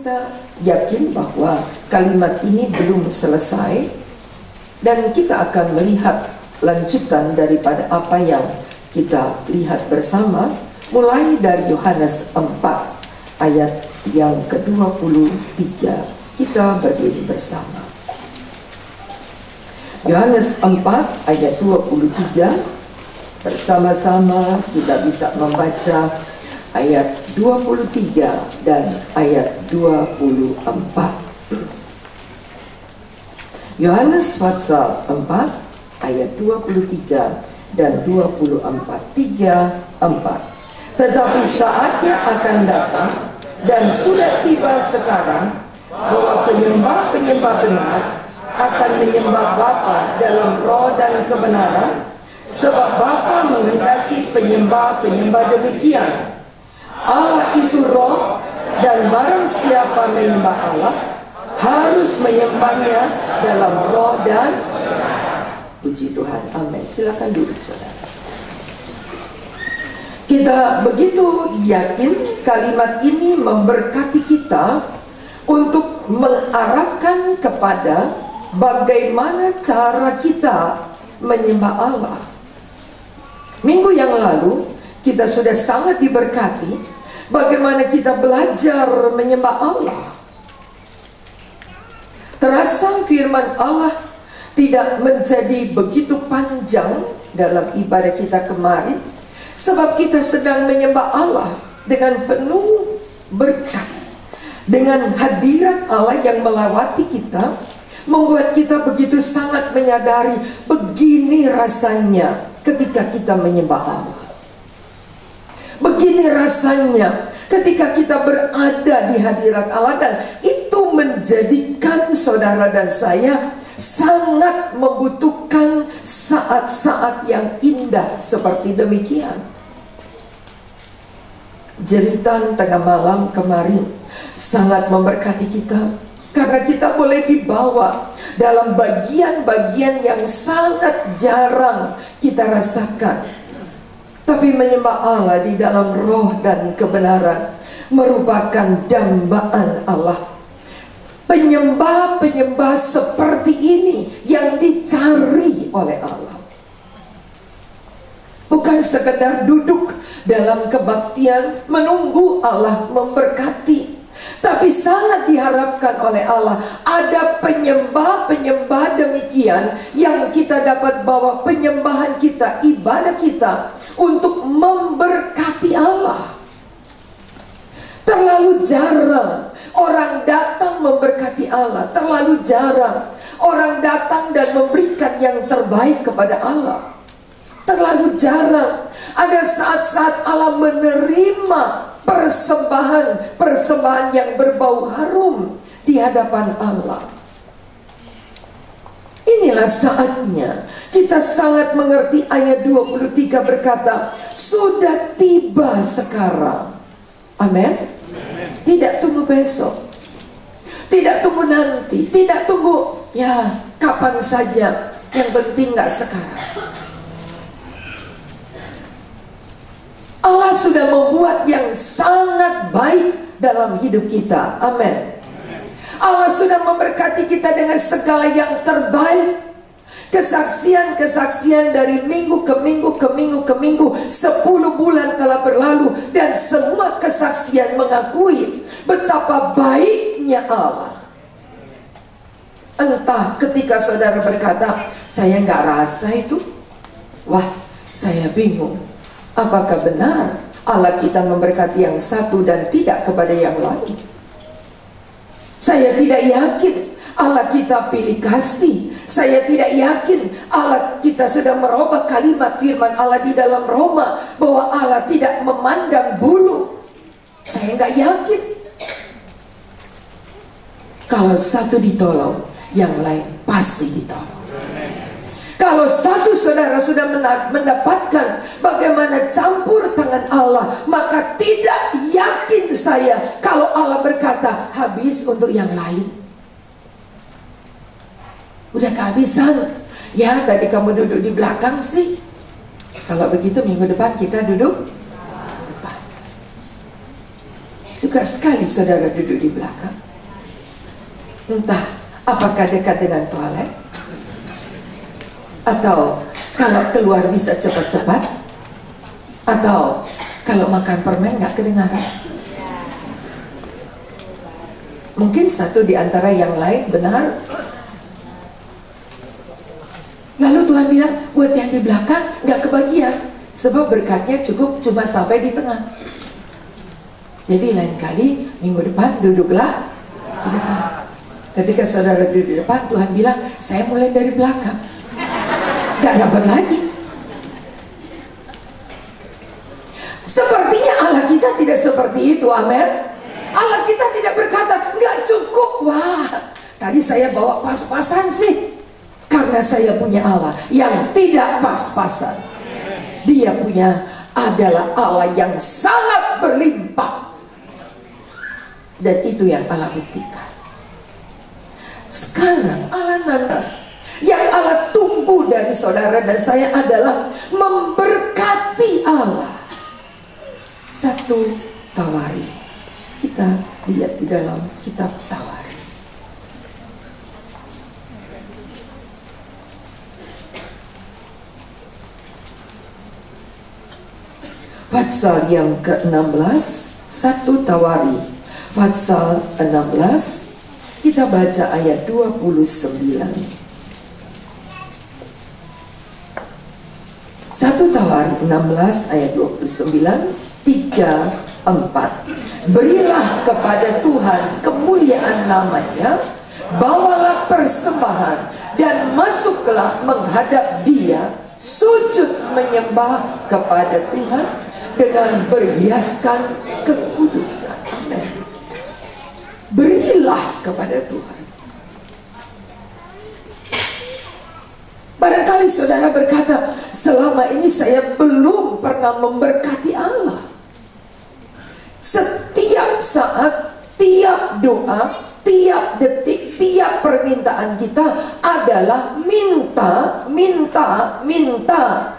kita yakin bahwa kalimat ini belum selesai, dan kita akan melihat lanjutan daripada apa yang kita lihat bersama, mulai dari Yohanes 4 ayat yang ke-23. Kita berdiri bersama. Yohanes 4 ayat 23. Bersama-sama kita bisa membaca ayat 23 dan ayat 24. Yohanes pasal 4 ayat 23 dan 24. 3-4. Tetapi saatnya akan datang dan sudah tiba sekarang bahwa penyembah-penyembah benar akan menyembah Bapa dalam roh dan kebenaran, sebab Bapa menghendaki penyembah-penyembah demikian. Allah itu roh, dan barang siapa menyembah Allah harus menyembahnya dalam roh dan puji Tuhan. Amin. Silakan duduk, saudara. Kita begitu yakin kalimat ini memberkati kita untuk mengarahkan kepada bagaimana cara kita menyembah Allah. Minggu yang lalu kita sudah sangat diberkati bagaimana kita belajar menyembah Allah. Terasa firman Allah tidak menjadi begitu panjang dalam ibadah kita kemarin, sebab kita sedang menyembah Allah dengan penuh berkat, dengan hadirat Allah yang melawati kita, membuat kita begitu sangat menyadari begini rasanya ketika kita menyembah Allah. Begini rasanya ketika kita berada di hadirat Allah, dan itu menjadikan saudara dan saya sangat membutuhkan saat-saat yang indah seperti demikian. Jeritan tengah malam kemarin sangat memberkati kita, karena kita boleh dibawa dalam bagian-bagian yang sangat jarang kita rasakan. Tapi menyembah Allah di dalam roh dan kebenaran merupakan dambaan Allah. Penyembah-penyembah seperti ini yang dicari oleh Allah. Bukan sekedar duduk dalam kebaktian menunggu Allah memberkati, tapi sangat diharapkan oleh Allah ada penyembah-penyembah demikian yang kita dapat bawa penyembahan kita, ibadah kita untuk memberkati Allah. Terlalu jarang orang datang memberkati Allah. Terlalu jarang orang datang dan memberikan yang terbaik kepada Allah. Terlalu jarang ada saat-saat Allah menerima persembahan yang berbau harum di hadapan Allah. Inilah saatnya kita sangat mengerti ayat 23 berkata, sudah tiba sekarang. Amin. Tidak tunggu besok, tidak tunggu nanti, tidak tunggu ya kapan saja, yang penting gak sekarang. Allah sudah membuat yang sangat baik dalam hidup kita. Amin. Allah sudah memberkati kita dengan segala yang terbaik. Kesaksian-kesaksian dari minggu ke minggu ke minggu ke minggu, 10 bulan telah berlalu, dan semua kesaksian mengakui betapa baiknya Allah. Entah ketika saudara berkata, saya nggak rasa itu. Wah, saya bingung. Apakah benar Allah kita memberkati yang satu dan tidak kepada yang lain? Saya tidak yakin Allah kita pilih kasih. Saya tidak yakin Allah kita sudah merubah kalimat firman Allah di dalam Roma bahwa Allah tidak memandang bulu. Saya nggak yakin. Kalau satu ditolong, yang lain pasti ditolong. Kalau satu saudara sudah mendapatkan bagaimana campur tangan Allah, maka tidak yakin saya kalau Allah berkata habis untuk yang lain. Udah kehabisan. Ya, tadi kamu duduk di belakang sih. Kalau begitu minggu depan kita duduk depan. Suka suka sekali saudara duduk di belakang. Entah apakah dekat dengan toilet, atau kalau keluar bisa cepat-cepat, atau kalau makan permen gak kedengaran. Mungkin satu di antara yang lain benar. Lalu Tuhan bilang, buat yang di belakang gak kebagian, sebab berkatnya cukup cuma sampai di tengah. Jadi lain kali minggu depan duduklah di depan. Ketika saudara duduk di depan, Tuhan bilang, saya mulai dari belakang. Gak dapat lagi. Sepertinya Allah kita tidak seperti itu, amin. Allah kita tidak berkata, gak cukup. Wah, tadi saya bawa pas-pasan sih. Karena saya punya Allah yang tidak pas-pasan. Dia punya adalah Allah yang sangat berlimpah. Dan itu yang Allah buktikan. Sekarang Allah nanti yang Allah tunggu dari saudara dan saya adalah memberkati Allah. Satu Tawari. Kita lihat di dalam kitab Tawari. Pasal yang ke-16, 1 Tawari pasal 16, kita baca ayat 29. 1 Tawari 16 ayat 29, 3, 4. Berilah kepada Tuhan kemuliaan namanya, bawalah persembahan dan masuklah menghadap Dia, sujud menyembah kepada Tuhan dengan berhiaskan kekudusan. Amin. Berilah kepada Tuhan. Barangkali saudara berkata, selama ini saya belum pernah memberkati Allah. Setiap saat, tiap doa, tiap detik, tiap permintaan kita adalah minta, minta, minta.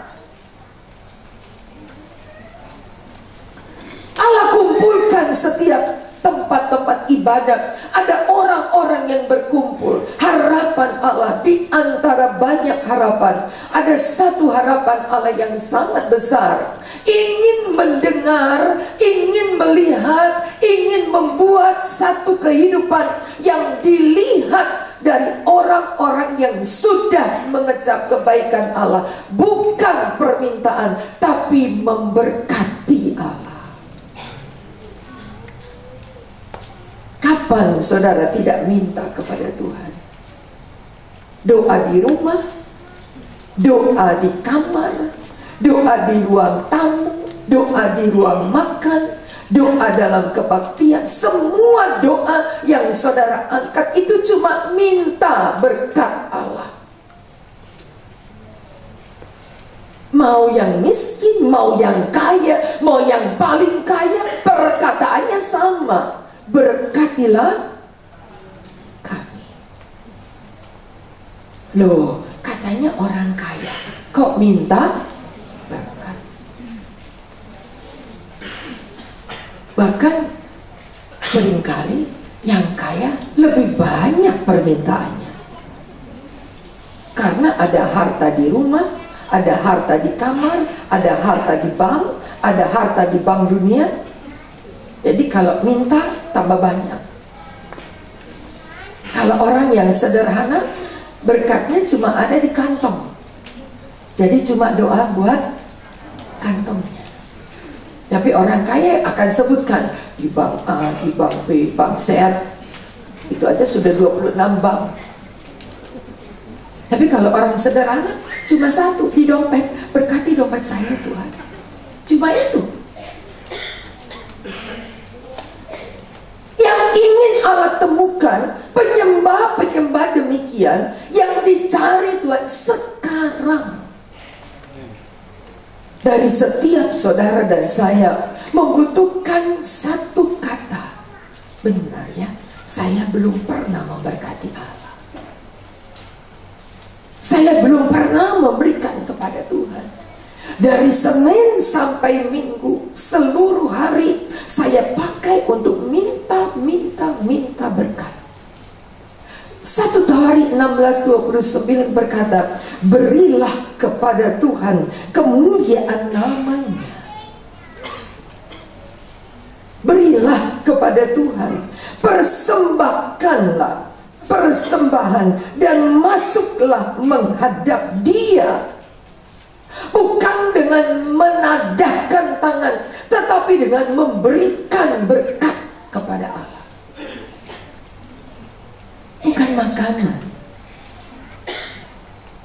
Allah kumpulkan setiap tempat-tempat ibadat, ada orang-orang yang berkumpul. Harapan Allah di antara banyak harapan, ada satu harapan Allah yang sangat besar. Ingin mendengar, ingin melihat, ingin membuat satu kehidupan yang dilihat dari orang-orang yang sudah mengecap kebaikan Allah. Bukan permintaan, tapi memberkati Allah. Kapan saudara tidak minta kepada Tuhan? Doa di rumah, doa di kamar, doa di ruang tamu, doa di ruang makan, doa dalam kebaktian. Semua doa yang saudara angkat itu cuma minta berkat Allah. Mau yang miskin, mau yang kaya, mau yang paling kaya, perkataannya sama. Berkatilah kami. Loh, katanya orang kaya, kok minta berkat? Bahkan seringkali yang kaya lebih banyak permintaannya. Karena ada harta di rumah, ada harta di kamar, ada harta di bank, ada harta di bank dunia. Jadi kalau minta tambah banyak. Kalau orang yang sederhana, berkatnya cuma ada di kantong. Jadi cuma doa buat kantongnya. Tapi orang kaya akan sebutkan di bank A, di bank B, bank sehat. Itu aja sudah 26 bank. Tapi kalau orang sederhana, cuma satu di dompet. Berkati dompet saya Tuhan. Cuma itu. Yang ingin Allah temukan, penyembah-penyembah demikian yang dicari Tuhan sekarang. Dari setiap saudara dan saya membutuhkan satu kata. Benar ya, saya belum pernah memberkati Allah. Saya belum pernah memberikan kepada Tuhan. Dari Senin sampai Minggu, seluruh hari saya pakai untuk minta berkat. 1 Tawarik 16:29 berkata, berilah kepada Tuhan kemuliaan namanya. Berilah kepada Tuhan, persembahkanlah persembahan dan masuklah menghadap Dia. Bukan dengan menadahkan tangan, tetapi dengan memberikan berkat kepada Allah. Bukan makanan,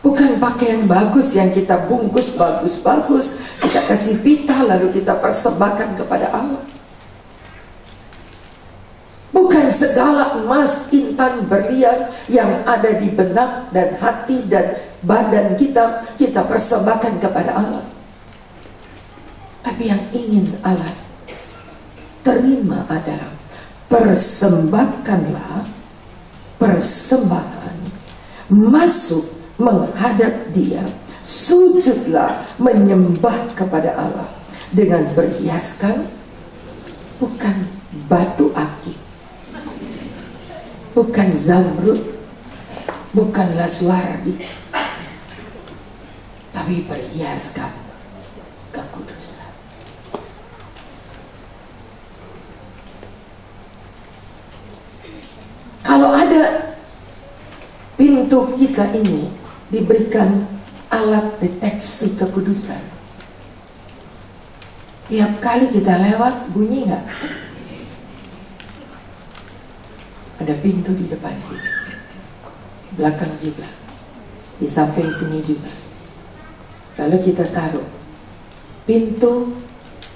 bukan pakaian bagus yang kita bungkus bagus-bagus, kita kasih pita lalu kita persembahkan kepada Allah. Bukan segala emas, intan, berlian yang ada di benak dan hati dan badan kita, kita persembahkan kepada Allah. Tapi yang ingin Allah terima adalah persembahkanlah persembahan, masuk menghadap Dia, sujudlah menyembah kepada Allah dengan berhiaskan bukan batu akik, bukan zamrud, bukan laswardi, tapi berhiaskan kekudusan. Kalau ada pintu kita ini diberikan alat deteksi kekudusan, tiap kali kita lewat bunyi nggak? Ada pintu di depan sini, di belakang juga, di samping sini juga. Lalu kita taruh pintu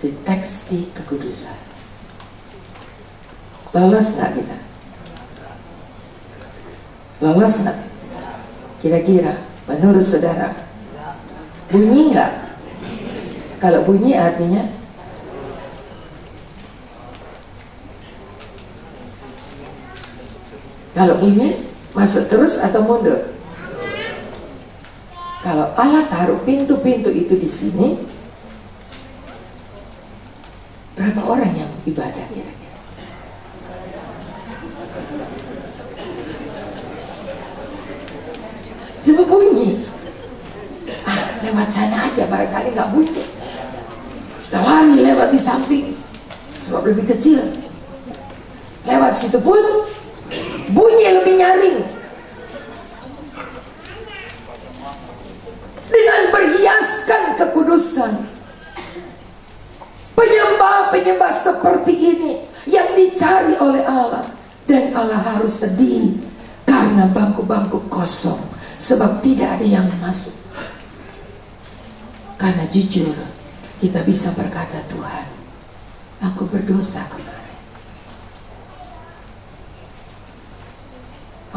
deteksi kekudusan. Lolos nggak kita? Lolos nggak? Kira-kira menurut saudara bunyi nggak? Kalau bunyi artinya kalau bunyi masuk terus atau mundur? Kalau Allah taruh pintu-pintu itu di sini, berapa orang yang ibadah kira-kira? Coba bunyi. Lewat sana aja barangkali nggak bunyi. Kita lari lewat di samping sebab lebih kecil. Lewat situ pun bunyi lebih nyaring. Dengan berhiaskan kekudusan, penyembah-penyembah seperti ini yang dicari oleh Allah, dan Allah harus sedih karena bangku-bangku kosong. Sebab tidak ada yang masuk. Karena jujur kita bisa berkata, Tuhan, aku berdosa kemarin.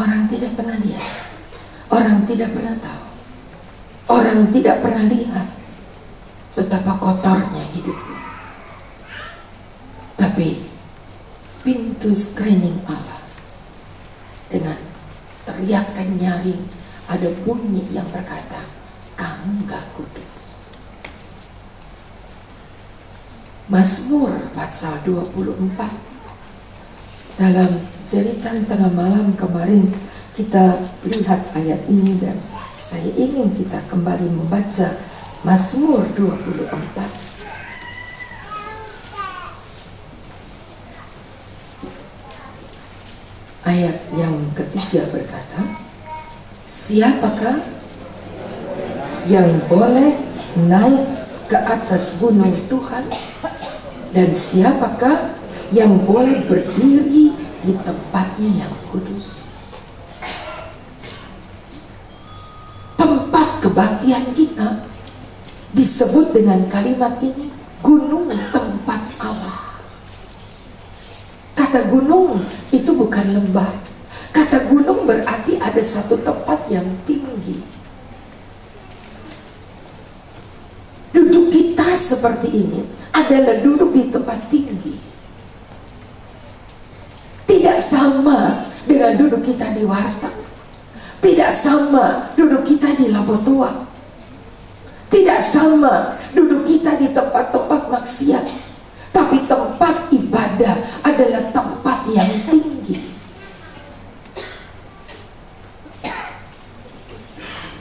Orang tidak pernah lihat, orang tidak pernah tahu, orang tidak pernah lihat betapa kotornya hidupku. Tapi pintu screening Allah dengan teriakan nyaring, ada bunyi yang berkata, kamu gak kudus. Mazmur pasal 24. Dalam cerita tengah malam kemarin kita lihat ayat ini, dan saya ingin kita kembali membaca Mazmur 24. Ayat yang ketiga berkata, siapakah yang boleh naik ke atas gunung Tuhan, dan siapakah yang boleh berdiri di tempatnya yang kudus? Tempat kebaktian kita disebut dengan kalimat ini, gunung tempat Allah. Kata gunung itu bukan lembah. Kata gunung berarti ada satu tempat yang tinggi. Duduk kita seperti ini adalah duduk di tempat tinggi. Tidak sama dengan duduk kita di warteg. Tidak sama duduk kita di Labotua. Tidak sama duduk kita di tempat-tempat maksiat. Tapi tempat ibadah adalah tempat yang tinggi.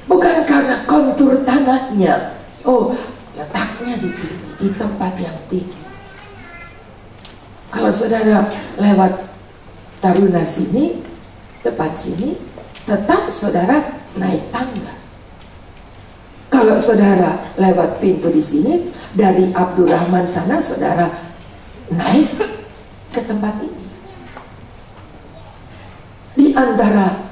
Bukan karena kontur tanahnya. Oh, letaknya di tempat yang tinggi. Kalau saudara lewat Taruna sini, depan sini, tetap saudara naik tangga. Kalau saudara lewat pintu di sini, dari Abdurrahman sana saudara naik ke tempat ini. Di antara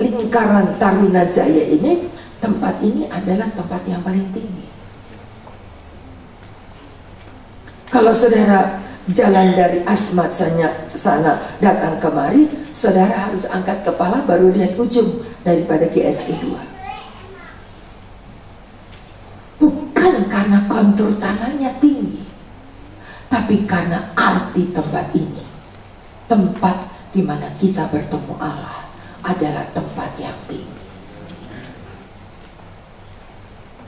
lingkaran Taruna Jaya ini, tempat ini adalah tempat yang paling tinggi. Kalau saudara jalan dari Asmat sana datang kemari, saudara harus angkat kepala baru lihat ujung daripada GSI 2. Bukan karena kontur tanahnya tinggi, tapi karena arti tempat ini. Tempat di mana kita bertemu Allah adalah tempat yang tinggi.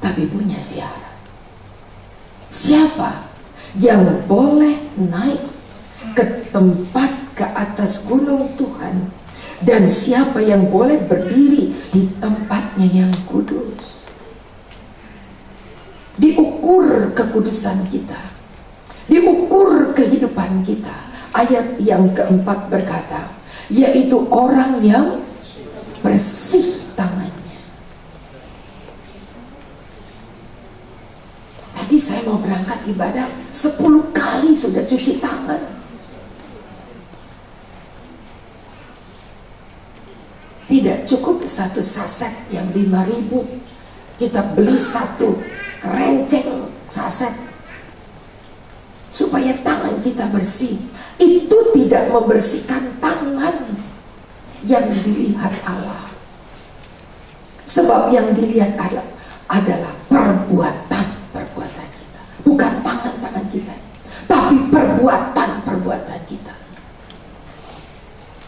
Tapi punya syarat. Siapa yang boleh naik ke tempat ke atas gunung Tuhan, dan siapa yang boleh berdiri di tempatnya yang kudus? Diukur kekudusan kita, diukur kehidupan kita. Ayat yang keempat berkata, yaitu orang yang bersih tangannya. Tadi saya mau berangkat ibadah 10 kali sudah cuci tangan. Tidak cukup satu saset yang 5.000, kita beli satu renceng saset supaya tangan kita bersih. Itu tidak membersihkan tangan yang dilihat Allah. Sebab yang dilihat Allah adalah perbuatan kita, bukan tangan-tangan kita, tapi perbuatan kita.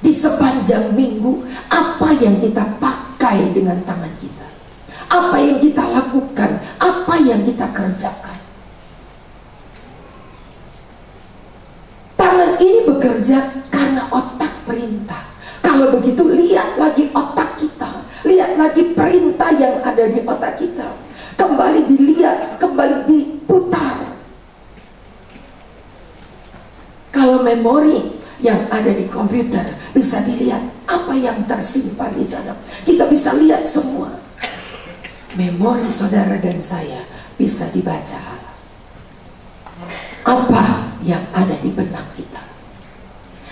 Di sepanjang minggu, apa yang kita pakai dengan tangan kita, apa yang kita lakukan, apa yang kita kerjakan. Tangan ini bekerja karena otak perintah. Kalau begitu, lihat lagi otak kita, lihat lagi perintah yang ada di otak kita. Kembali dilihat, kembali diputar. Kalau memori yang ada di komputer bisa dilihat apa yang tersimpan di sana, kita bisa lihat semua. Memori saudara dan saya bisa dibaca. Apa yang ada di benak kita,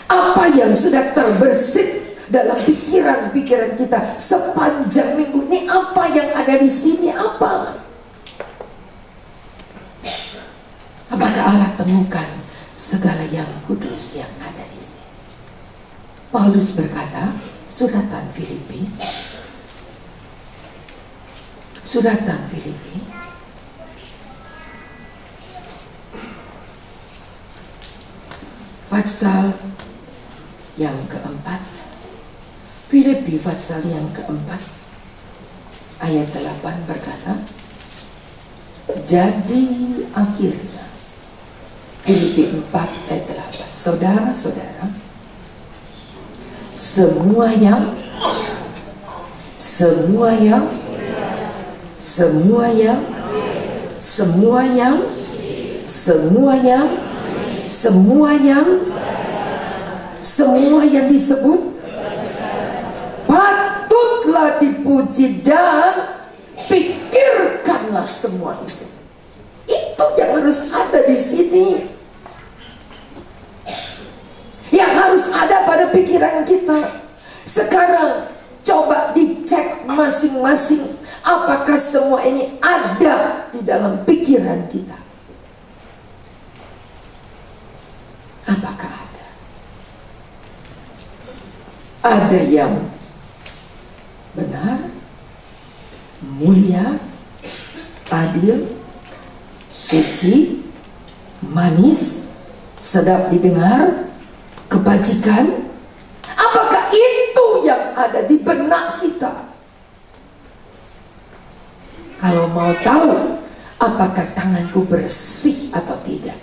apa yang sudah terbersit dalam pikiran-pikiran kita sepanjang minggu ini, apa yang ada di sini, apakah Allah temukan segala yang kudus yang ada di sini? Paulus berkata, suratan Filipi pasal yang keempat, Filipi pasal yang keempat ayat 8 berkata, jadi akhirnya, Filipi 4 ayat 8, saudara-saudara, semua yang disebut patutlah dipuji dan pikirkanlah semua itu. Itu yang harus ada di sini, yang harus ada pada pikiran kita. Sekarang coba dicek masing-masing, apakah semua ini ada di dalam pikiran kita? Apakah ada? Ada yang benar, mulia, adil, suci, manis, sedap didengar, kebajikan. Apakah itu yang ada di benak kita? Kalau mau tahu apakah tanganku bersih atau tidak?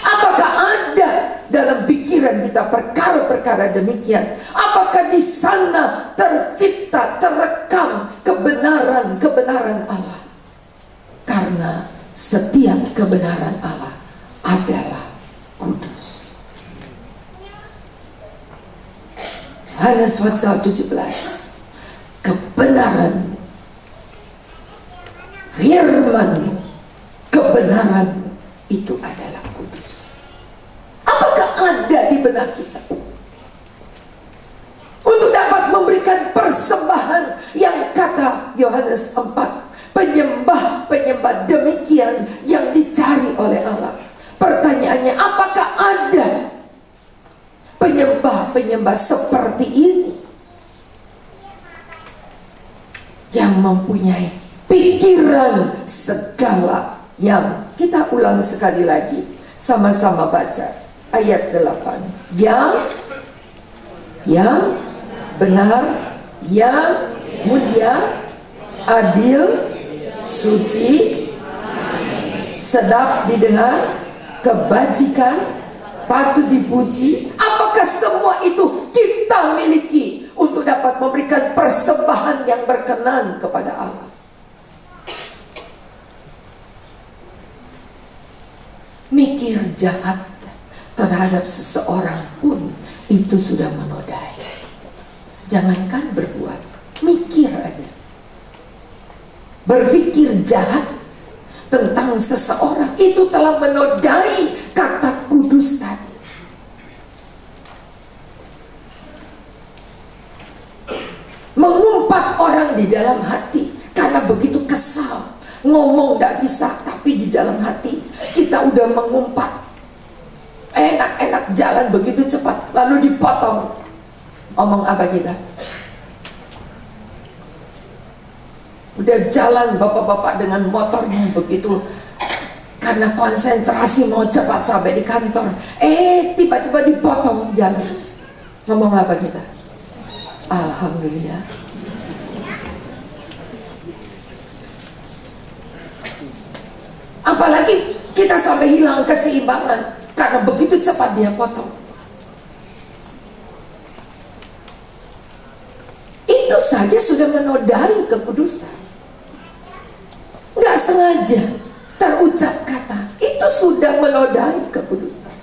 Apakah ada dalam pikiran kita perkara-perkara demikian? Apakah di sana tercipta, terekam kebenaran-kebenaran Allah? Karena setiap kebenaran Allah adalah kudus. Yohanes pasal 17, kebenaran, firman, kebenaran itu adalah kudus. Apakah ada di benak kita untuk dapat memberikan persembahan yang kata Yohanes 4, penyembah-penyembah demikian yang dicari oleh Allah? Pertanyaannya, apakah ada penyembah-penyembah seperti ini yang mempunyai pikiran segala yang, kita ulang sekali lagi, sama-sama baca ayat 8, yang benar, yang mulia, adil, suci, sedap didengar, kebajikan, patut dipuji. Apakah semua itu kita miliki untuk dapat memberikan persembahan yang berkenan kepada Allah? Mikir jahat terhadap seseorang pun itu sudah menodai. Jangankan berbuat, mikir aja. Berpikir jahat tentang seseorang itu telah menodai kata kudus tadi. Mengumpat orang di dalam hati karena begitu kesal, ngomong gak bisa, tapi di dalam hati kita udah mengumpat. Enak-enak jalan begitu cepat, lalu dipotong. Omong apa kita? Udah jalan bapak-bapak dengan motornya begitu, karena konsentrasi mau cepat sampai di kantor, tiba-tiba dipotong jalan. Ngomong apa kita? Alhamdulillah. Apalagi kita sampai hilang keseimbangan karena begitu cepat dia potong. Itu saja sudah menodai kekudusan. Nggak sengaja terucap kata, itu sudah menodai kekudusan.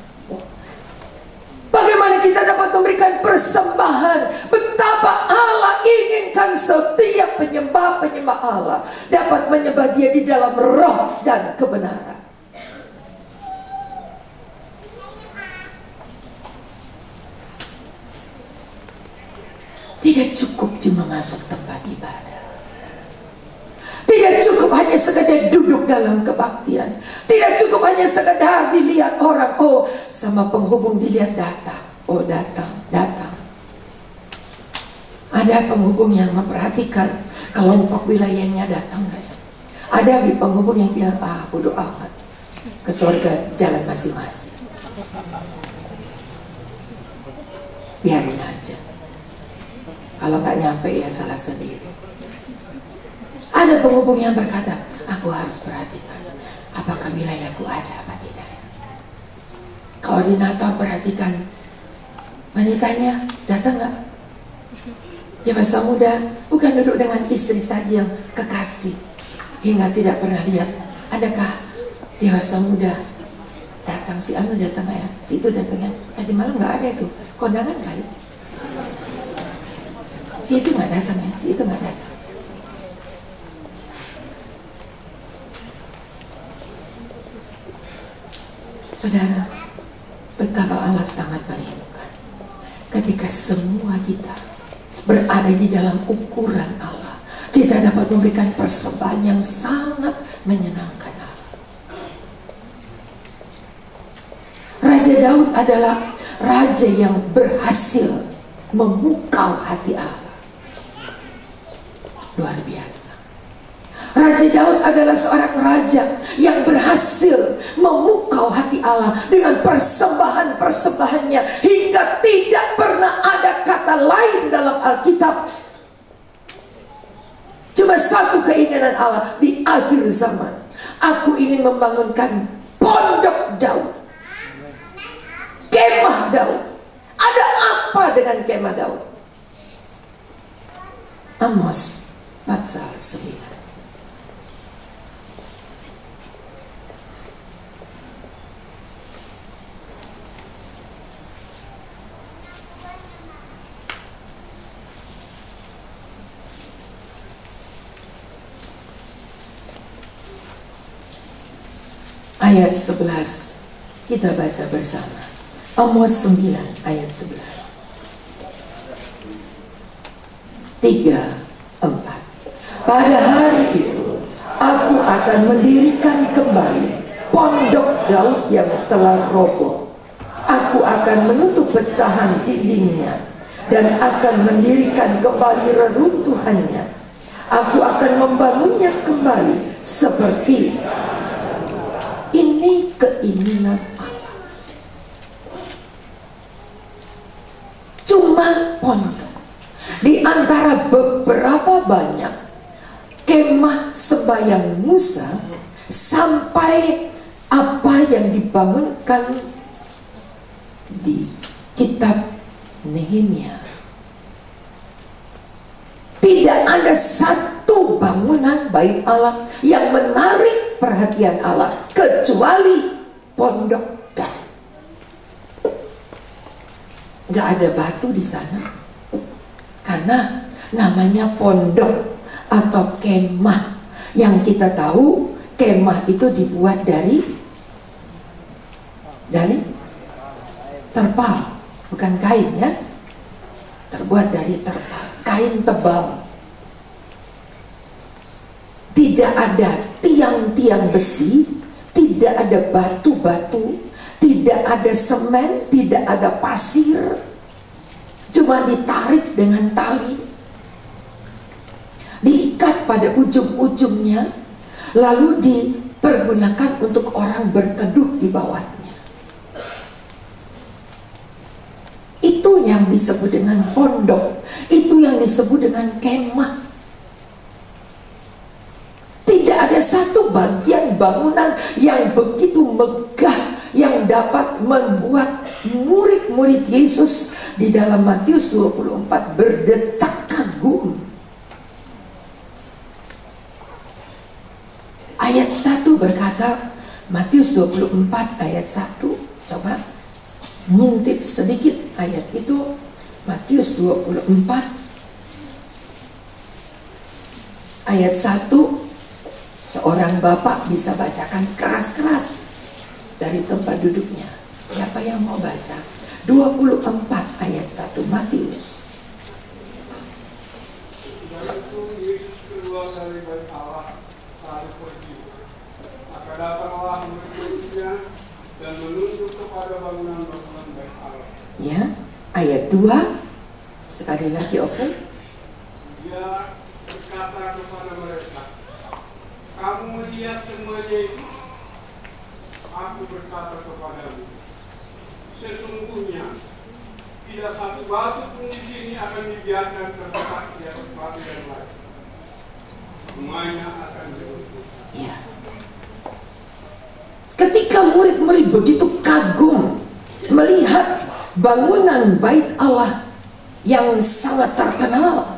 Bagaimana kita dapat memberikan persembahan? Betapa Allah inginkan setiap penyembah-penyembah Allah dapat menyembah Dia di dalam roh dan kebenaran. Tidak cukup cuma masuk tempat ibadah. Tidak cukup hanya sekedar duduk dalam kebaktian. Tidak cukup hanya sekedar dilihat orang. Oh, sama penghubung dilihat data. Oh, datang. Ada penghubung yang memperhatikan kelompok wilayahnya datang gak ya? Ada penghubung yang bilang, bodo amat, ke surga jalan masing-masing. Biarin aja. Kalau nggak nyampe ya salah sendiri. Ada penghubung yang berkata, aku harus perhatikan apakah wilayahku ada apa tidak. Koordinator perhatikan wanitanya datang nggak. Dewasa muda bukan duduk dengan istri saja yang kekasih hingga tidak pernah lihat adakah dewasa muda datang, si anu datang nggak ya, si itu datangnya tadi malam nggak ada itu, kondangan kali. Si itu nggak datang ya, si itu nggak datang. Saudara, betapa Allah sangat merindukan ketika semua kita berada di dalam ukuran Allah. Kita dapat memberikan persembahan yang sangat menyenangkan Allah. Raja Daud adalah raja yang berhasil memukau hati Allah. Luar biasa. Raja Daud adalah seorang raja yang berhasil memukau hati Allah dengan persembahan-persembahannya hingga tidak pernah ada kata lain dalam Alkitab Cuma satu keinginan Allah di akhir zaman. Aku ingin membangunkan pondok Daud, kemah Daud. Ada apa dengan kemah Daud? Amos pasal 9. Ayat 11 kita baca bersama. Amos 9 ayat 11. 3, 4. Pada hari itu aku akan mendirikan kembali pondok Daud yang telah roboh. Aku akan menutup pecahan dindingnya dan akan mendirikan kembali reruntuhannya. Aku akan membangunnya kembali seperti. Ini keinginan Allah. Cuma pondok. Di antara beberapa banyak kemah sembahyang Musa, sampai apa yang dibangunkan di kitab Nehemia. Tidak ada satu bangunan bait Allah yang menarik perhatian Allah kecuali pondok Daud. Gak ada batu di sana, karena namanya pondok atau kemah. Yang kita tahu kemah itu dibuat dari terpal, bukan kain ya. Terbuat dari terpal, kain tebal. Tidak ada tiang-tiang besi, tidak ada batu-batu, tidak ada semen, tidak ada pasir. Cuma ditarik dengan tali, diikat pada ujung-ujungnya, lalu dipergunakan untuk orang berteduh di bawahnya. Itu yang disebut dengan pondok, itu yang disebut dengan kemah. Tidak ada satu bagian bangunan yang begitu megah yang dapat membuat murid-murid Yesus di dalam Matius 24 berdecak kagum. Ayat 1 berkata, Matius 24 ayat 1, coba ngintip sedikit ayat itu. Matius 24 ayat 1. Seorang bapak bisa bacakan keras-keras dari tempat duduknya. Siapa yang mau baca? 24 ayat 1 Matius. Lalu Yesus keluar dari bait Allah, lalu pergi. Maka datanglah murid-muridnya dan menunjuk kepada bangunan-bangunan bait Allah. Ya, ayat 2 sekali lagi, oke? Dia berkata kepada mereka, kamu melihat semuanya itu? Aku berkata kepadamu, sesungguhnya tidak satu batu pun di sini akan dibiarkan terletak di atas batu yang lain. Semuanya akan diruntuhkan. Ya. Ketika murid-murid begitu kagum melihat bangunan bait Allah yang sangat terkenal,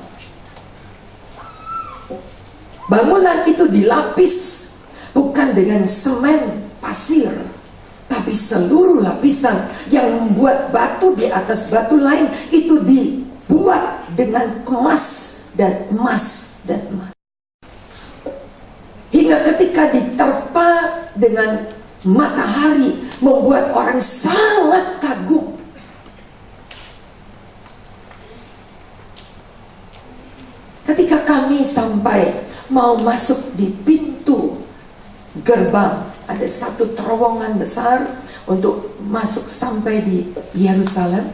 bangunan itu dilapis bukan dengan semen, pasir, tapi seluruh lapisan yang membuat batu di atas batu lain itu dibuat dengan emas dan emas dan emas. Hingga ketika diterpa dengan matahari membuat orang sangat kagum. Ketika kami sampai mau masuk di pintu gerbang, ada satu terowongan besar untuk masuk sampai di Yerusalem.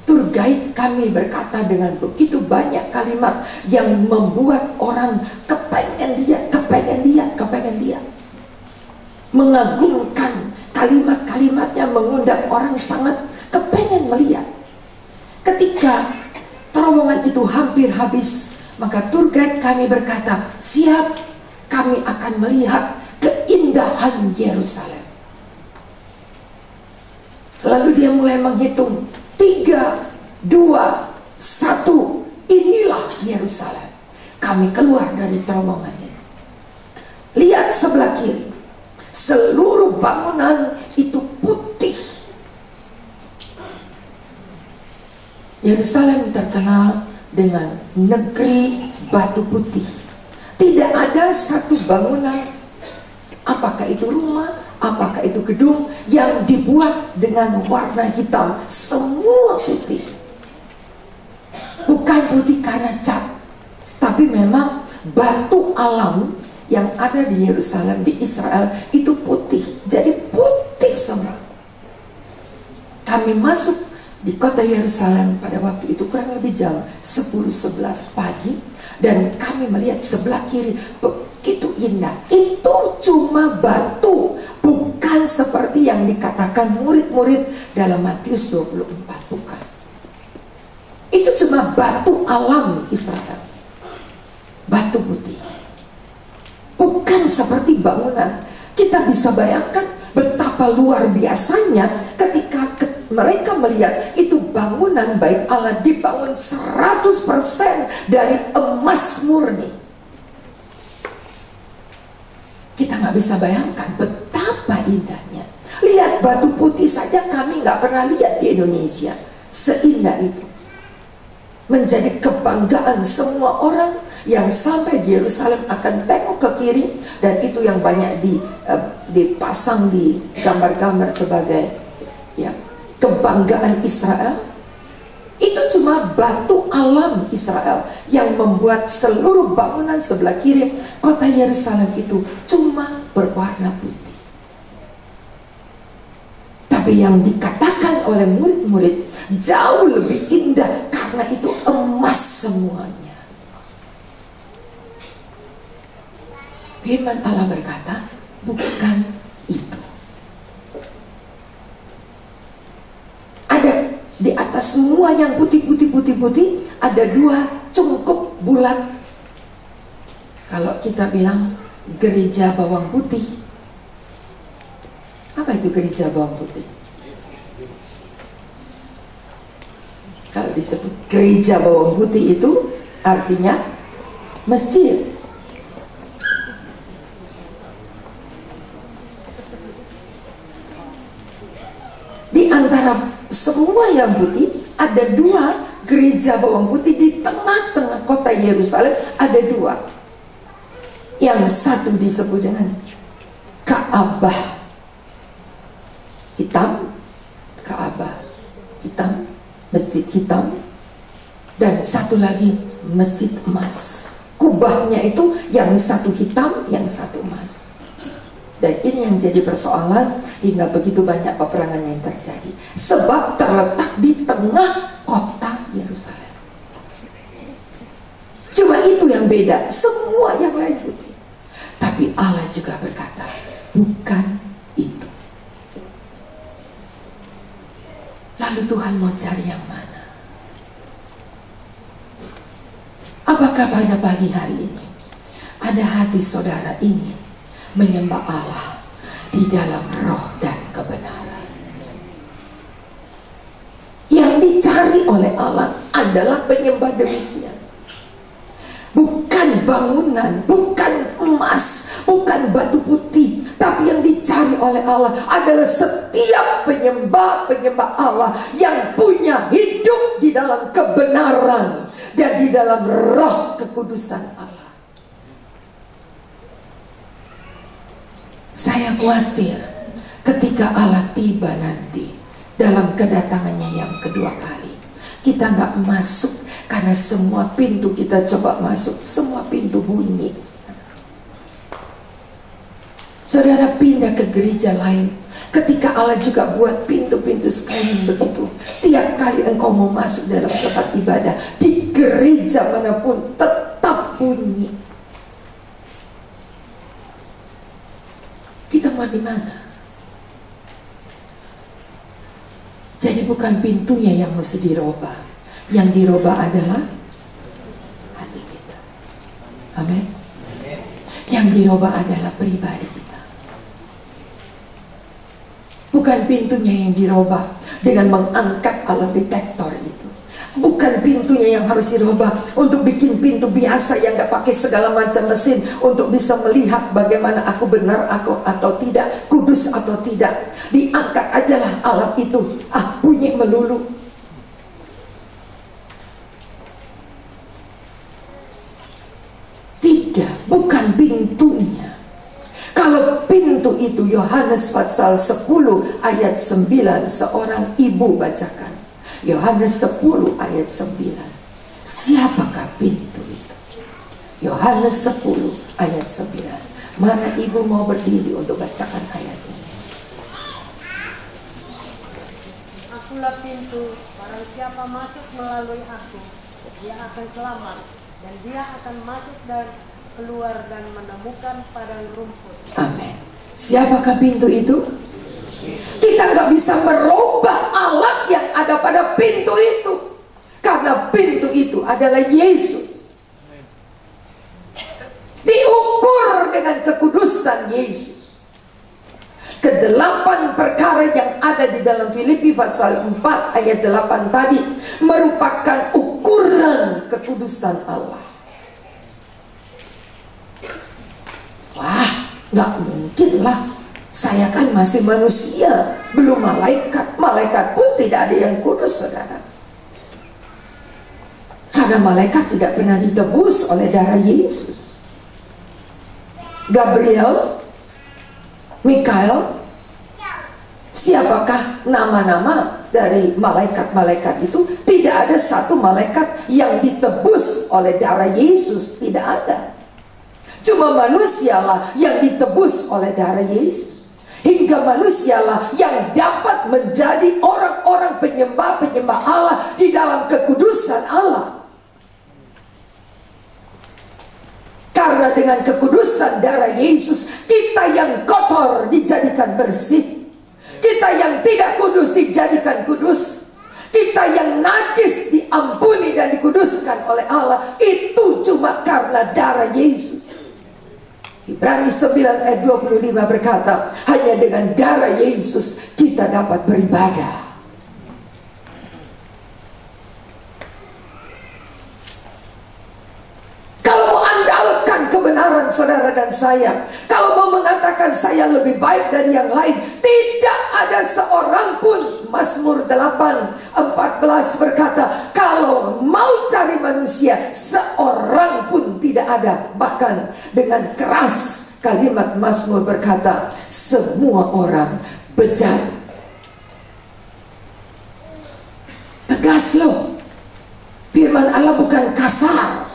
Tour guide kami berkata dengan begitu banyak kalimat yang membuat orang kepengen lihat, mengagumkan. Kalimat-kalimatnya mengundang orang sangat kepengen melihat. Ketika terowongan itu hampir habis, Maka tour guide kami berkata, siap, kami akan melihat keindahan Yerusalem. Lalu dia mulai menghitung, 3, 2, 1, inilah Yerusalem. Kami keluar dari terowongan ini. Lihat sebelah kiri, seluruh bangunan itu putih. Yerusalem terkenal dengan negeri batu putih. Tidak ada satu bangunan, apakah itu rumah, apakah itu gedung, yang dibuat dengan warna hitam. Semua putih. Bukan putih karena cat, tapi memang batu alam yang ada di Yerusalem, di Israel, itu putih. Jadi putih semua. Kami masuk di kota Yerusalem pada waktu itu kurang lebih jam 10-11 pagi, dan kami melihat sebelah kiri begitu indah. Itu cuma batu, bukan seperti yang dikatakan murid-murid dalam Matius 24, bukan. Itu cuma batu alam Israel, batu putih, bukan seperti bangunan. Kita bisa bayangkan betapa luar biasanya ketika mereka melihat itu bangunan bait Allah dibangun 100% dari emas murni. Kita nggak bisa bayangkan betapa indahnya. Lihat batu putih saja kami nggak pernah lihat di Indonesia seindah itu. Menjadi kebanggaan semua orang yang sampai di Yerusalem akan tengok ke kiri, dan itu yang banyak dipasang di gambar-gambar sebagai ya, kebanggaan Israel. Itu cuma batu alam Israel yang membuat seluruh bangunan sebelah kiri kota Yerusalem itu cuma berwarna putih. Tapi yang dikatakan oleh murid-murid jauh lebih indah karena itu emas semuanya. Firman Allah berkata, bukan itu. Ada di atas semua yang putih, ada 2 cungkup bulat. Kalau kita bilang gereja bawang putih, apa itu gereja bawang putih? Kalau disebut gereja bawang putih itu artinya masjid. Di antara semua yang putih ada 2 gereja bawang putih di tengah-tengah kota Yerusalem, ada 2. Yang satu disebut dengan Ka'bah hitam, Ka'bah hitam, masjid hitam, dan satu lagi masjid emas. Kubahnya itu yang satu hitam, yang satu emas. Dan ini yang jadi persoalan hingga begitu banyak peperangan yang terjadi, sebab terletak di tengah kota Yerusalem. Cuma itu yang beda, semua yang lain putih. Tapi Allah juga berkata, bukan itu. Lalu Tuhan mau cari yang mana? Apakah pada pagi hari ini ada hati saudara ingin menyembah Allah di dalam roh dan kebenaran? Yang dicari oleh Allah adalah penyembah demikian. Bukan bangunan, bukan emas, bukan batu putih, tapi yang dicari oleh Allah adalah setiap penyembah Allah yang punya hidup di dalam kebenaran dan di dalam roh kekudusan Allah. Saya khawatir ketika Allah tiba nanti dalam kedatangannya yang kedua kali, kita nggak masuk karena semua pintu kita coba masuk, semua pintu bunyi. Saudara pindah ke gereja lain, ketika Allah juga buat pintu-pintu sekalian begitu. Tiap kali engkau mau masuk dalam tempat ibadah, di gereja manapun tetap bunyi. Kita mau di mana? Jadi bukan pintunya yang mesti dirubah. Yang dirubah adalah hati kita. Amin. Yang dirubah adalah pribadi kita. Bukan pintunya yang dirubah dengan mengangkat alat detektor itu. Bukan pintunya yang harus dirubah untuk bikin pintu biasa yang gak pakai segala macam mesin untuk bisa melihat bagaimana aku benar aku atau tidak, kudus atau tidak. Diangkat ajalah alat itu, bunyi melulu. Tidak, bukan pintunya. Kalau pintu itu Yohanes pasal 10 ayat 9, seorang ibu bacakan. Yohanes 10 ayat 9. Siapakah pintu itu? Yohanes 10 ayat 9. Mana ibu mau berdiri untuk bacakan ayat ini? Akulah pintu, barang siapa masuk melalui aku, dia akan selamat, dan dia akan masuk dan keluar dan menemukan padang rumput. Amin. Siapakah pintu itu? Kita nggak bisa merubah alat yang ada pada pintu itu, karena pintu itu adalah Yesus. Diukur dengan kekudusan Yesus. Kedelapan perkara yang ada di dalam Filipi pasal 4 ayat 8 tadi merupakan ukuran kekudusan Allah. Wah, nggak mungkin lah. Saya kan masih manusia, belum malaikat. Malaikat pun tidak ada yang kudus, saudara. Karena malaikat tidak pernah ditebus oleh darah Yesus. Gabriel, Mikael, siapakah nama-nama dari malaikat-malaikat itu? Tidak ada satu malaikat yang ditebus oleh darah Yesus, tidak ada. Cuma manusialah yang ditebus oleh darah Yesus. Hingga manusialah yang dapat menjadi orang-orang penyembah-penyembah Allah di dalam kekudusan Allah. Karena dengan kekudusan darah Yesus, kita yang kotor dijadikan bersih. Kita yang tidak kudus dijadikan kudus. Kita yang najis diampuni dan dikuduskan oleh Allah. Itu cuma karena darah Yesus. Ibrani 9 ayat 25 berkata, hanya dengan darah Yesus kita dapat beribadah. Kalau mau andalkan kebenaran saudara dan saya, kalau mau mengatakan saya lebih baik dari yang lain, tidak ada seorang pun. Mazmur 8:14 berkata, kalau mau cari manusia, seorang pun tidak ada. Bahkan dengan keras kalimat Mazmur berkata, semua orang bejat. Tegas loh. Firman Allah bukan kasar.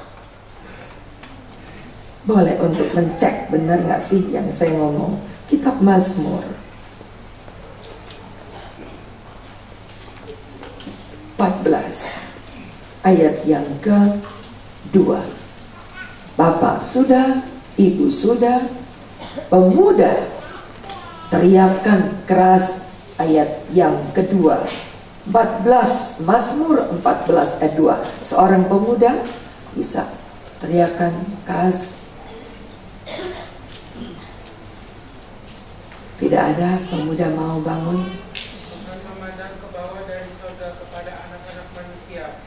Boleh untuk mencek benar gak sih yang saya ngomong. Kitab Mazmur 14 ayat yang ke-2. Bapak sudah, ibu sudah, pemuda teriakan keras. Ayat yang kedua 14, Mazmur 14 ayat 2. Seorang pemuda bisa teriakan keras. Tidak ada pemuda mau bangun. Memandang ke bawah dari surga kepada anak-anak manusia,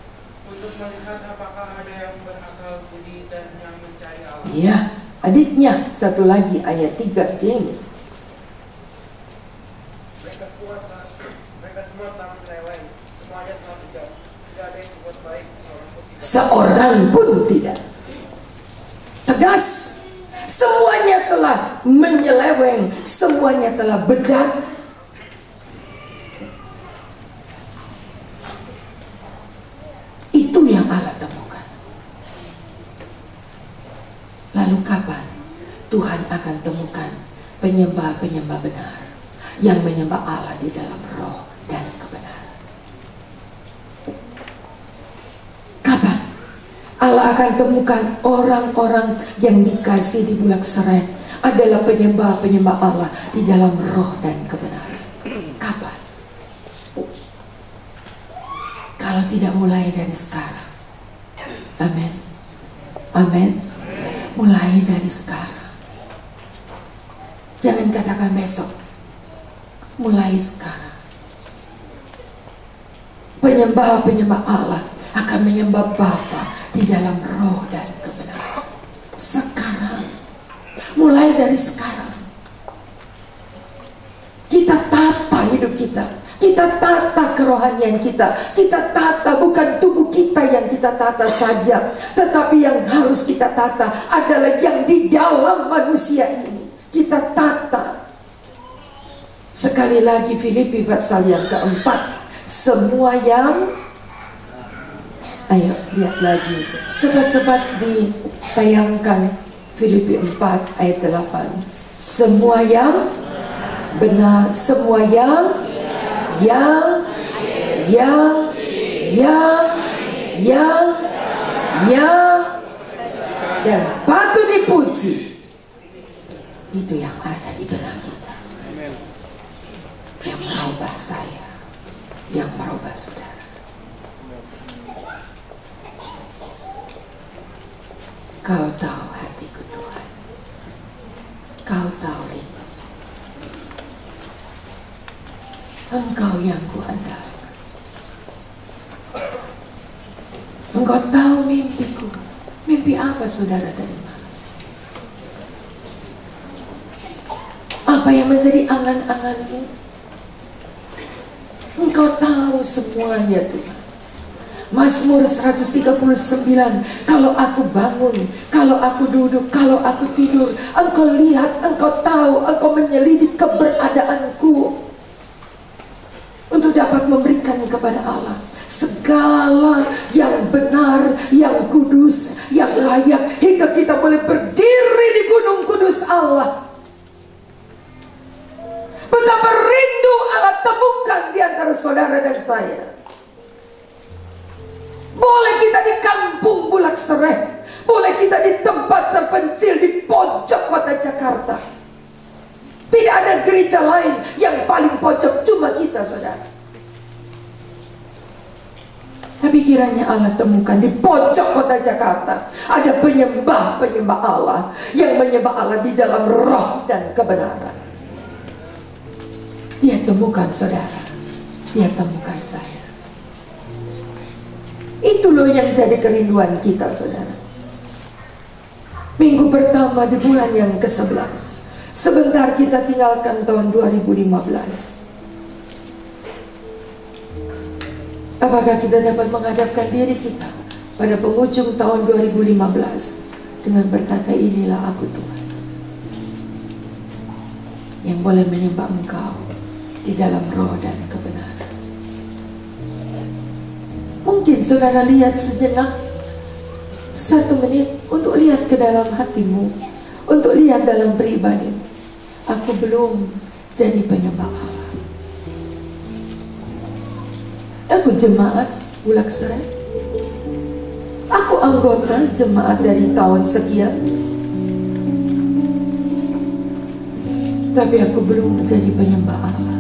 untuk melihat apakah ada yang berakal budi dan yang mencari Allah. Iya, adiknya satu lagi ayat 3 James. Mereka semua telah menyeleweng, semuanya telah bejat, tidak ada yang berbuat baik, Seorang pun tidak. Tegas. Semuanya telah menyeleweng, semuanya telah bejat. Itu yang Allah temukan. Lalu kapan Tuhan akan temukan penyembah-penyembah benar yang menyembah Allah di dalam roh dan kebenaran? Kapan Allah akan temukan orang-orang yang dikasih di bulak seren adalah penyembah-penyembah Allah di dalam roh dan kebenaran? Kapan? Kalau tidak mulai dari sekarang. Amin. Amin. Mulai dari sekarang. Jangan katakan besok. Mulai sekarang. Penyembah-penyembah Allah akan menyembah Bapa di dalam roh dan kebenaran. Sekarang. Mulai dari sekarang. Kita tata hidup kita. Kita tata kerohanian kita. Kita tata, bukan tubuh kita yang kita tata saja, tetapi yang harus kita tata adalah yang di dalam manusia ini. Kita tata. Sekali lagi Filipi pasal yang keempat. Semua yang, ayo lihat lagi, cepat-cepat ditayangkan Filipi 4 ayat 8. Semua yang benar, semua yang dan patut dipuji, itu yang ada di benak kita, yang merubah saya, yang merubah saudara. Kau tahu hatiku Tuhan, kau tahu rindu. Engkau yang kuandalkan. Engkau tahu mimpiku. Mimpi apa saudara tadi malam? Apa yang menjadi angan-anganmu? Engkau tahu semuanya Tuhan. Mazmur 139, kalau aku bangun, kalau aku duduk, kalau aku tidur, Engkau lihat, Engkau tahu, Engkau menyelidik keberadaanku, untuk dapat memberikan kepada Allah segala yang benar, yang kudus, yang layak, hingga kita boleh berdiri di gunung kudus Allah. Betapa rindu Allah temukan di antara saudara dan saya. Boleh kita di kampung Bulak Sereh, boleh kita di tempat terpencil di pojok kota Jakarta. Tidak ada gereja lain, yang paling pojok cuma kita saudara. Tapi kiranya Allah temukan di pojok kota Jakarta ada penyembah-penyembah Allah yang menyembah Allah di dalam roh dan kebenaran. Dia temukan saudara, dia temukan saya. Itu loh yang jadi kerinduan kita saudara. Minggu pertama di bulan yang ke-11, sebentar kita tinggalkan tahun 2015. Apakah kita dapat menghadapkan diri kita pada penghujung tahun 2015 dengan berkata, inilah aku Tuhan, yang boleh menyembah Engkau di dalam roh dan kebenaran. Mungkin saudara lihat sejenak, 1 menit untuk lihat ke dalam hatimu, untuk lihat dalam pribadimu. Aku belum jadi penyembah Allah. Aku jemaat Bulak Sereh. Aku anggota jemaat dari tahun sekian. Tapi aku belum menjadi penyembah Allah.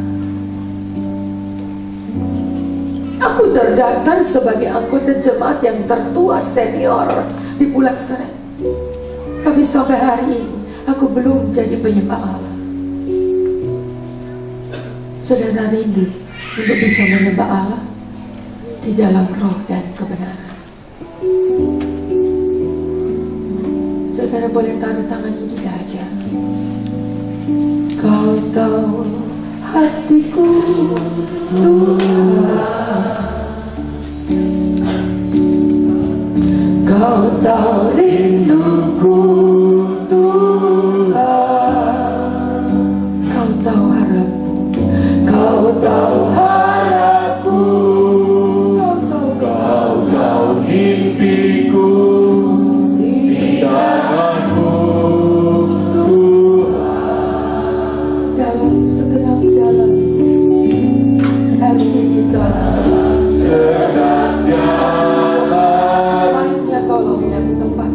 Aku terdaftar sebagai anggota jemaat yang tertua senior di Bulak Sereh. Tapi sampai hari ini aku belum jadi penyembah Allah. Saudara rindu untuk bisa menyembah Allah di dalam roh dan kebenaran. Saudara boleh taruh tanganmu di dada. Kau tahu hatiku Tuhan, Kau tahu rinduku Tuhan, Kau tahu harapku, Kau tahu harapku, Kau tahu mimpiku di tanganmu Tuhan. Dalam segenap jalan LCD dalam segenap jalan lainnya, tolong yang tempat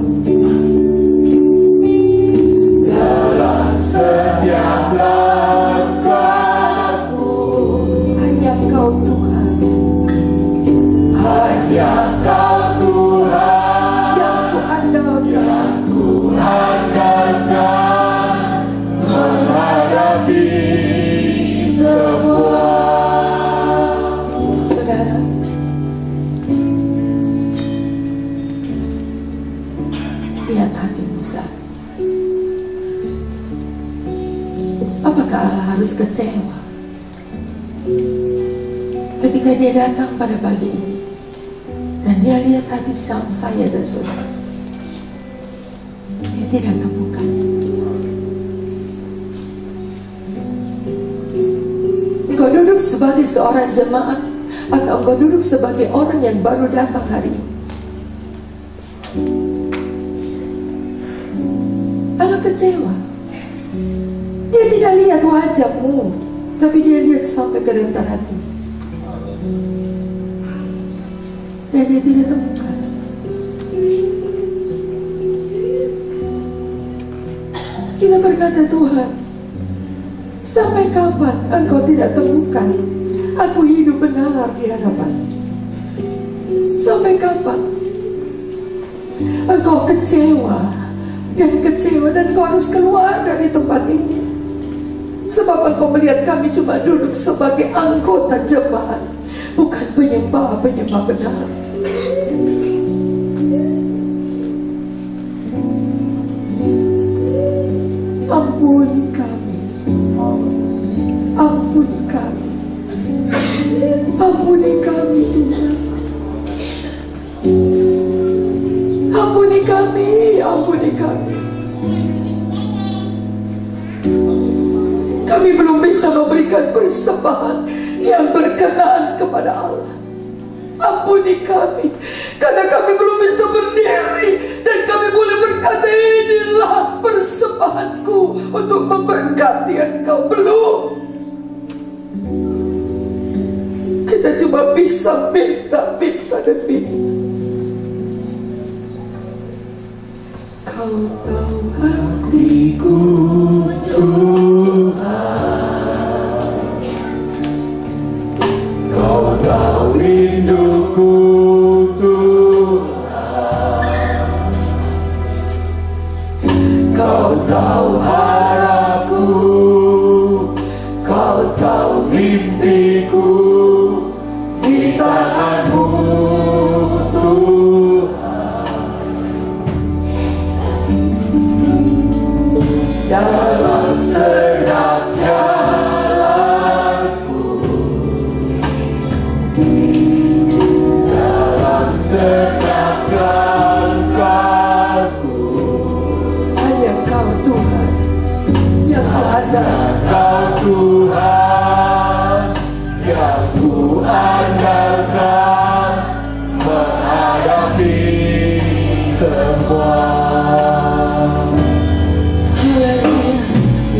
lihat hati Musa. Apakah Allah harus kecewa ketika dia datang pada pagi ini dan dia lihat hati saya dan saudara? Dia tidak temukan. Engkau duduk sebagai seorang jemaat atau engkau duduk sebagai orang yang baru datang hari ini? Allah kecewa. Dia tidak lihat wajahmu, tapi dia lihat sampai ke dasar hati. Dan dia tidak temukan. Kita berkata, Tuhan, sampai kapan Engkau tidak temukan aku hidup benar di hadapan? Sampai kapan Engkau kecewa dan Engkau harus keluar dari tempat ini? Sebab Engkau melihat kami cuma duduk sebagai anggota jemaat, bukan penyembah benar. Ampuni kami, ampuni kami, ampuni kami Tuhan, ampuni kami, ampuni kami. Kami belum bisa memberikan persembahan yang berkenan kepada Allah. Ampuni kami, karena kami belum bisa berdiri dan kami boleh berkata, inilah persembahanku untuk memberkati Engkau. Belum. Kita cuma bisa minta dan minta. Kau tahu hatiku, Tuhan. Kau tahu rinduku, Tuhan. Kau tahu harapku, Kau tahu mimpiku di tangan-Mu, Tuhan. Dalam segenap jalanku, dalam segenap langkahku, hanya Kau Tuhan yang ada. Kau Tuhan yang ku andalkan menghadapi semua.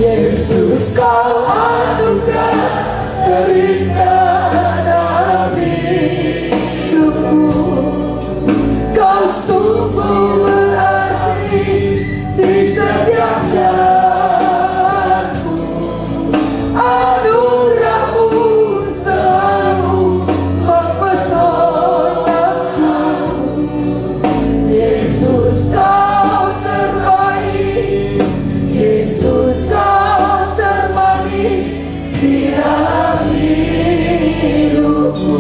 Yesus, Kau anugerah terindah dalam hidupku. Kau sungguh berarti di setiap jalanku. Anugerah-Mu selalu mempesonaku. Yesus, Kau terbaik. Yesus, Kau termanis di dalam hidupku.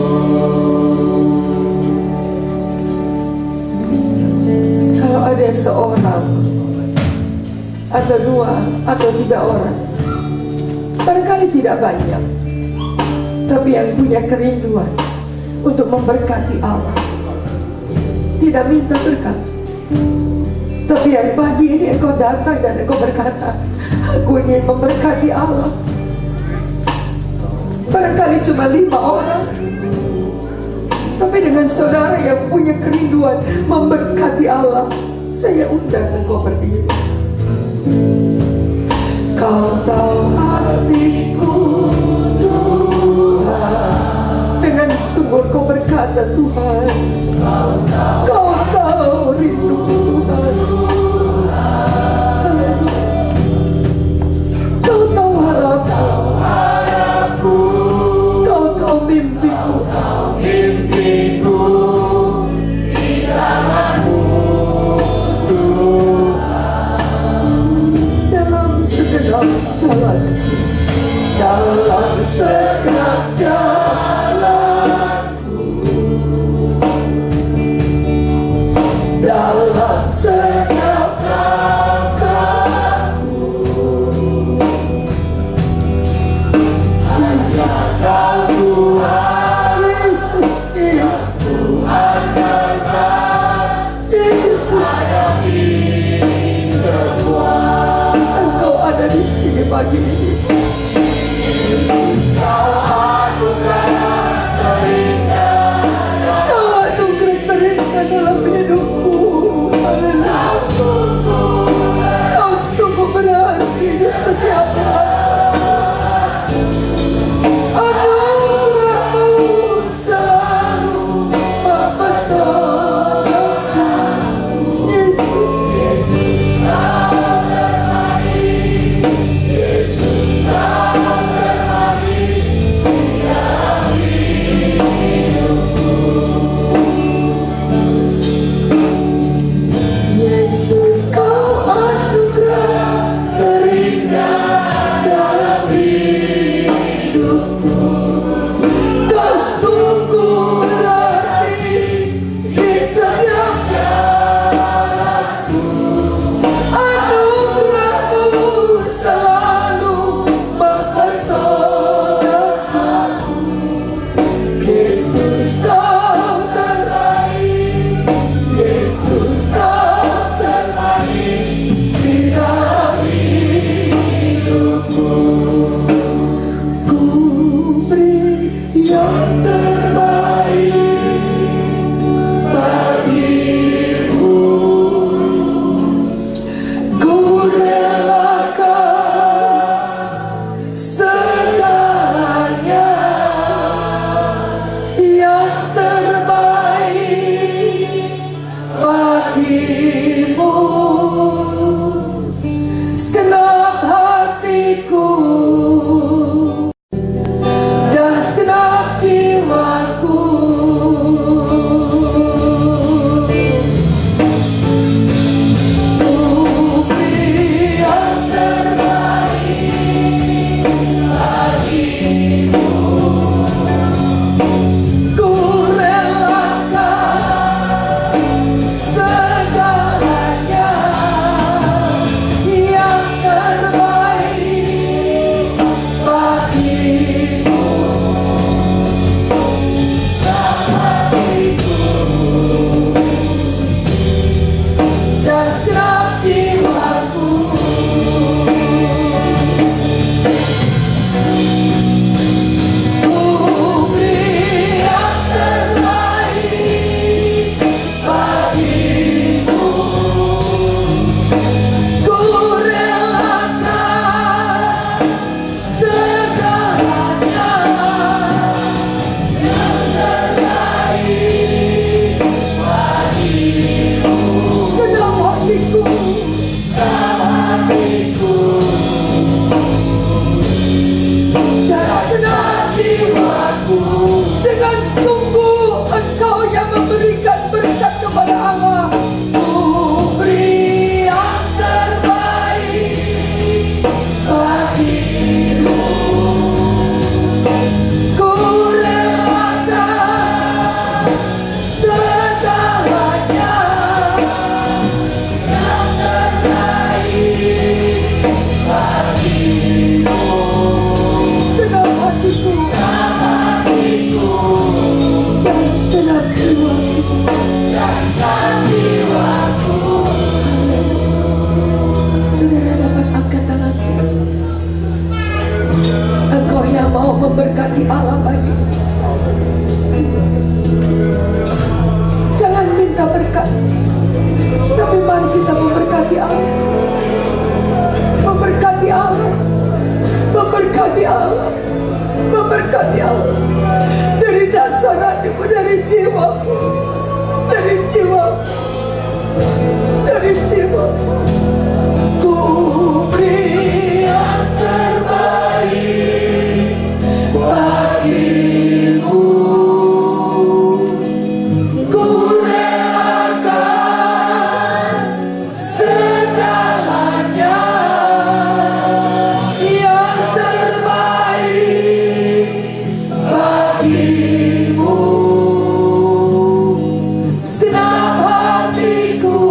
Kalau ada seorang atau dua atau tiga orang, barangkali tidak banyak, tapi yang punya kerinduan untuk memberkati Allah, tidak minta berkat, tapi yang pagi ini engkau datang dan engkau berkata, aku ingin memberkati Allah. Barangkali cuma 5 orang, tapi dengan saudara yang punya kerinduan memberkati Allah, saya undang engkau berdiri. Kau tahu hatiku, Tuhan. Dengan sungguh kau berkata, Tuhan, Kau tahu rinduku, Tuhan. Kau tahu harapku, Kau tahu mimpiku. Di tangan-Mu, Tuhan. Dalam segenap jalan, dalam segenap jalanku, pagi ini. Kau anugerah terindah dalam hidupku. Haleluya. Kau sungguh berarti di setiap hari. Anugerahmu selalu mempesona. Yesus. Yesus, kau anugerah terindah dalam hidupku. Kau sungguh berarti di setiap jalanku. Anugerahmu selalu mempesonaku. Yesus, kau terbaik. Yesus, kau terbaik di dalam hidupku. Ku beri yang terbaik bagimu. Ku relakan segalanya, yang terbaik bagimu. Segenap hatiku dan segenap jiwaku. Ku beri yang terbaik bagimu. Ku relakan segalanya, yang terbaik bagimu. Dan segenap jiwaku. Ku beri yang terbaik bagimu. Ku relakan segalanya, yang terbaik bagimu. Segenap hatiku, dan segenap jiwaku. Dengan sungguh Engkau yang memberikan berkat kepada Allah. Ku beri yang terbaik bagimu. Ku relakan segalanya, yang terbaik bagimu. Segenap hatiku, dan segenap jiwaku. Saudara dapat angkat tangan. Engkau yang mau memberkati Allah pagi ini. Jangan minta berkat, tapi mari kita memberkati Allah. Memberkati Allah. Memberkati Allah. Memberkati Allah. Dari dasar hatimu, dari jiwamu. Dari jiwamu. Dari jiwamu. Ku beri yang terbaik bagimu. Ku relakan segalanya, yang terbaik bagimu. Segenap hatiku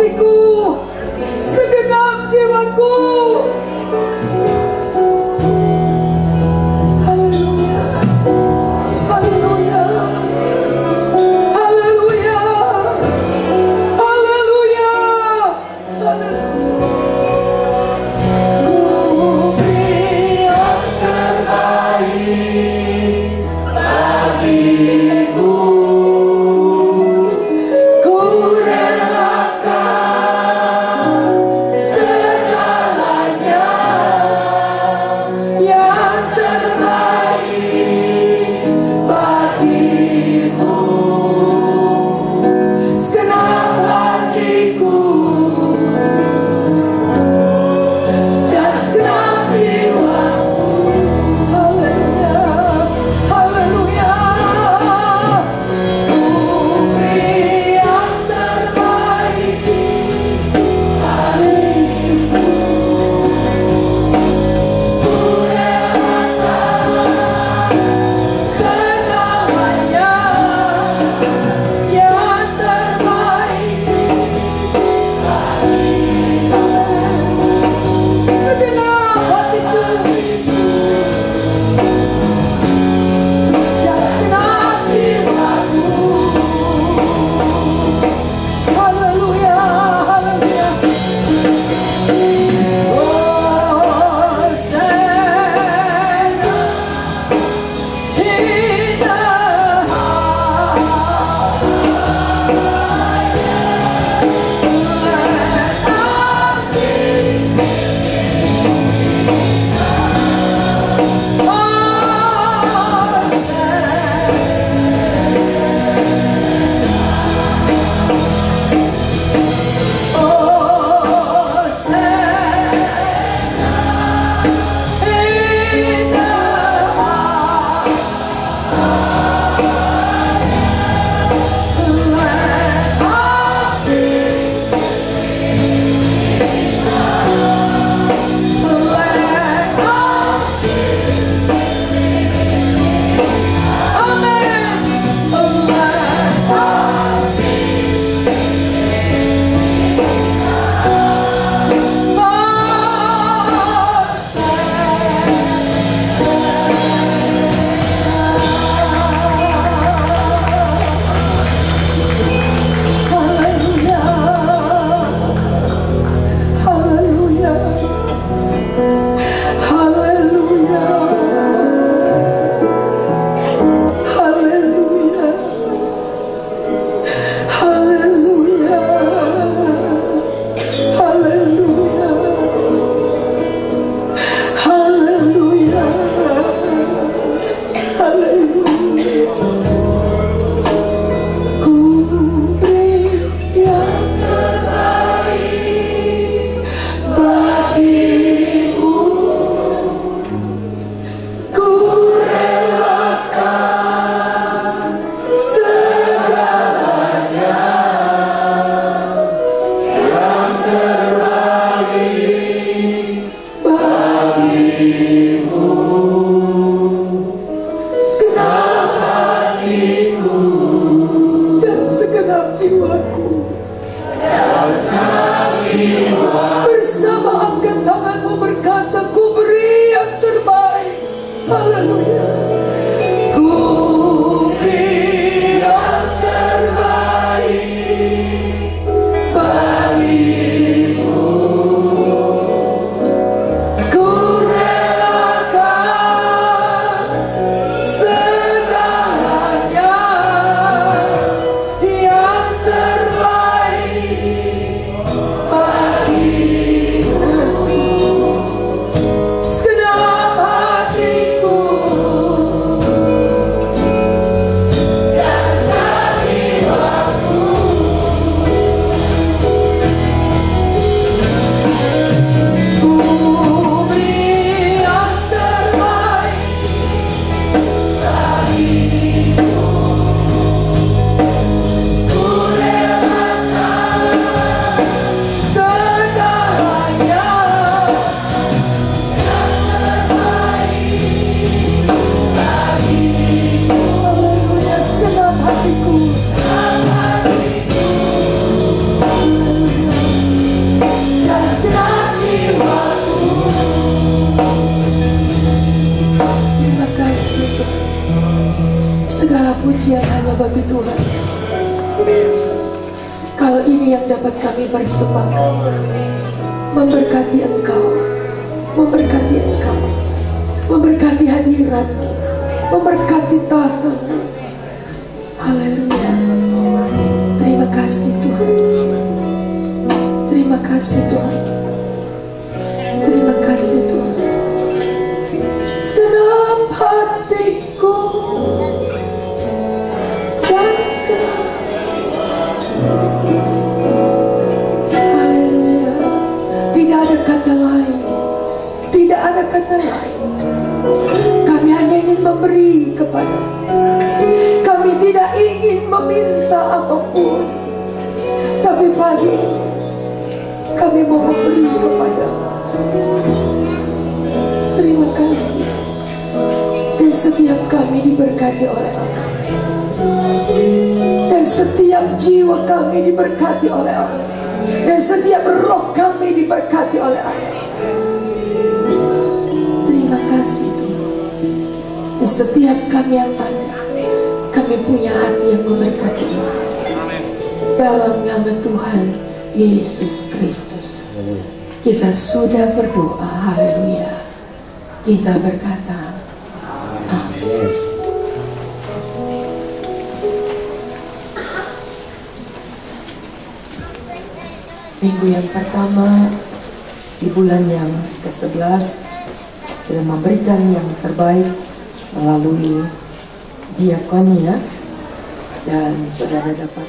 hatiku, segenap jiwaku. Haleluya, haleluya, haleluya, haleluya, haleluya. Ku beri yang terbaik bagimu. Ku relakan segala bagi Tuhan. Kalau ini yang dapat kami persembahkan, memberkati Engkau, memberkati Engkau, memberkati hadirat, memberkati tahta-Mu. Haleluya. Terima kasih Tuhan. Terima kasih Tuhan. Terima kasih Tuhan. Segenap hatiku dan segenap, haleluya. Tidak ada kata lain, tidak ada kata lain. Kami hanya ingin memberi kepada, kami tidak ingin meminta apapun, tapi pagi ini kami mau memberi kepada. Terima kasih. Dan setiap kami diberkati oleh Allah, dan setiap jiwa kami diberkati oleh Allah, dan setiap roh kami diberkati oleh Allah. Terima kasih Tuhan. Dan setiap kami yang ada, kami punya hati yang memberkati Tuhan. Dalam nama Tuhan Yesus Kristus, kita sudah berdoa. Haleluya. Kita berkata amin. Minggu yang pertama di bulan yang ke-11, kita memberikan yang terbaik melalui diakonia, dan saudara dapat